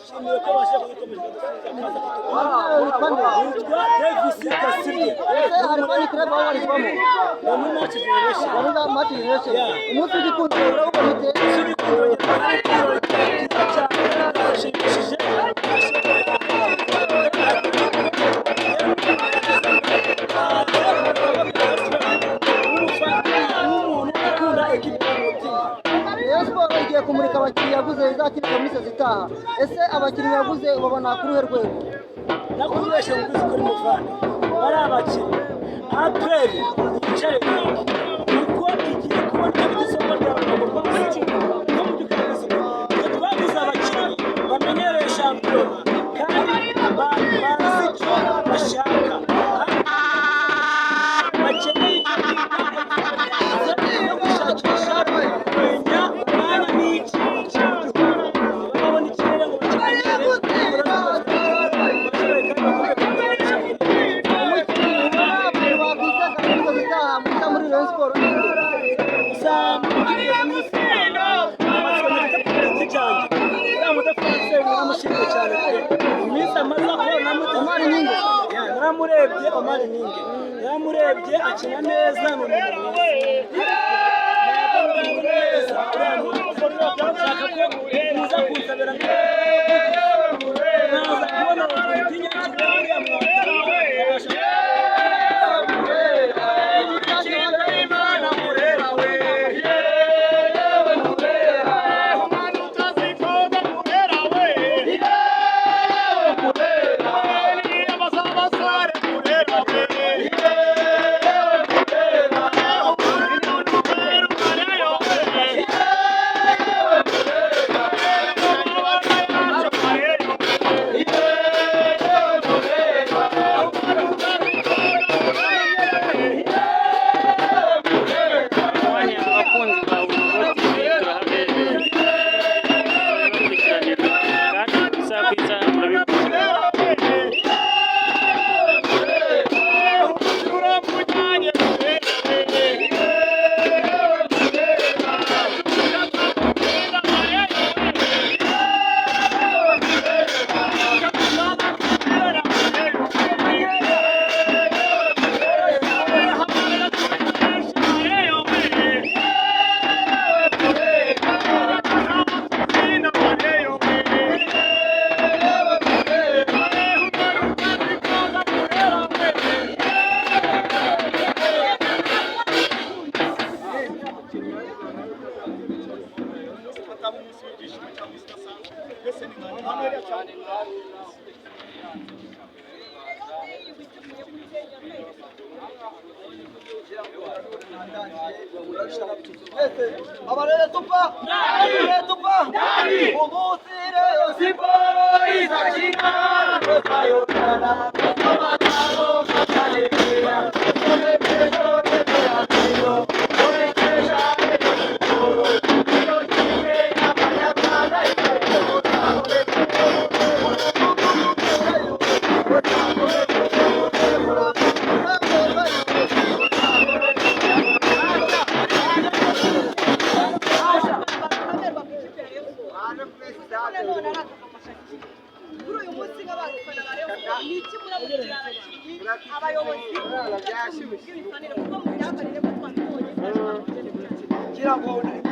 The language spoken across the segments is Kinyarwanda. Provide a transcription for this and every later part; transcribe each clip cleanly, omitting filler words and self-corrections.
shimiye ko bashe gukomeza yitwa Davis Kasirye harimo ni club aho barizwamo mu match generation yaruga match generation umunsi w'igikundo urabona ute igiye kumurika abakiriya yaguze izakirwa muri sezitaha ese abakiriya yaguze babona kuri uhe rwego nakubeshe nguzi kuri muvana bari abakiriya aperi yicaye kuko igiye kubona ibyo isoko ryawe bagomba gushyira no mu gikomeza twagize abakiriya bamenyereye shampiyona kandi bazi icyo bashaka bakeneye icyo gushakisha kumenya umwanya n'iki babona ikirere ngo bakimenyere namurebye Omar Ninge namurebye akina neza no Amarelo tupa, umutire siporo izachina, sayonara, tomataro, katalekea, tomepejo tepeatero, tomepeja etoro, tochime yapaya para itero,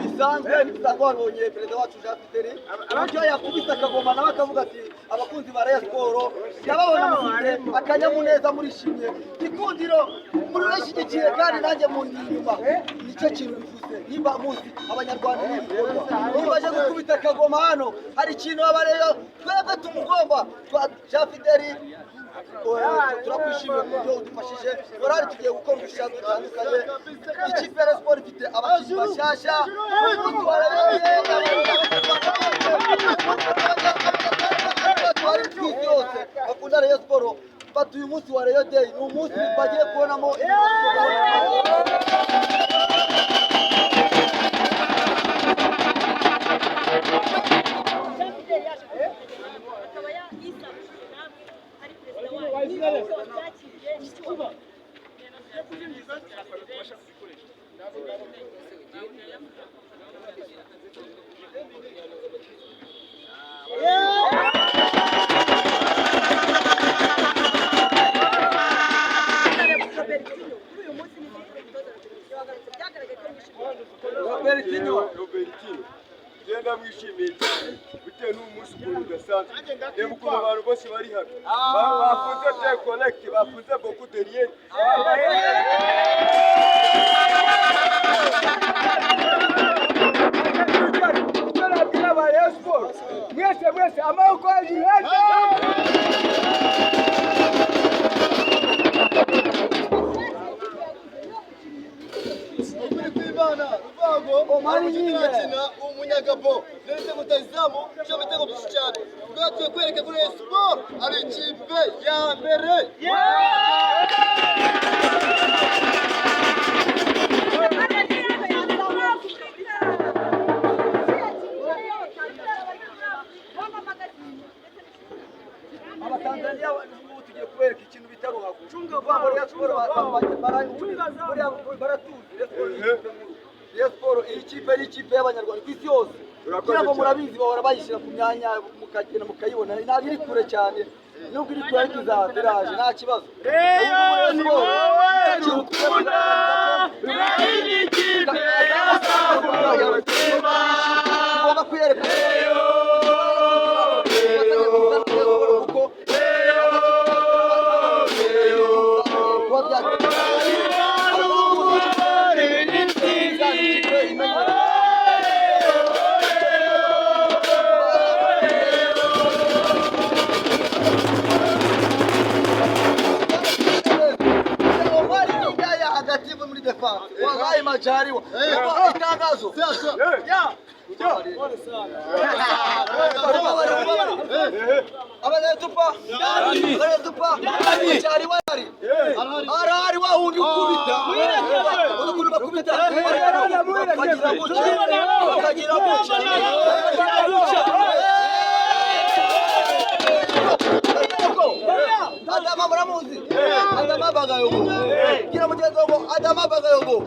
bisanzwe nibizagwabonye perezida wacu Jean Fideli abacyo yakubita akagoma nawe akavuga ati abakunzi ba Rayon Sport yababona mufite akanyamuneza muri shimye ikundiro muri weshigikiye kandi nanjye mu nyuma nicyo kintu bivuze nimba muzi abanyarwanda n'ibikorwa baje gukubita akagoma hano hari ikintu abareyo twebwe tumugomba Jean Fideli turakwishimiye kubyo udufashije morali tugiye gukora umushinga utandukanye ikipe ya Sport ifite abakinnyi bashyashya bakunda Rayon Sport batuye umunsi wa Rayon Day ni umunsi bagiye kubonamo Robertinho genda mwishimiye cyane bitewe n'umunsi ukuntu udasanzwe reba ukuntu abantu bose bari hano bafunze te connect bafunze beaucoup de rien icyarabwira ba Rayon Sport mwese amaboko hejuru Omani nyingine umunyagabo ndetse mutazamu cyo bitego byinshi cyane twatuye kwereka kuri Rayon Sport ari ikipe ya mbere Abatanzania tugiye kwereka ikintu bitaruhago Rayon Sport iyi kipe ari ikipe y'abanyarwanda ku isi yose kugira ngo murabizi bahora bayishyira ku myanya mukagenda mukayibona ntabwo iri kure cyane nubwo iri kure ariko izateraje nta kibazo tugomba kuyereka wallahi majariwa itangazo abaletupa majariwa arari wa hundi ukubita ukuri bakubita kagira mucha Adama muramuzi Adama bagayogo kira mugenzi wangu Adama bagayogo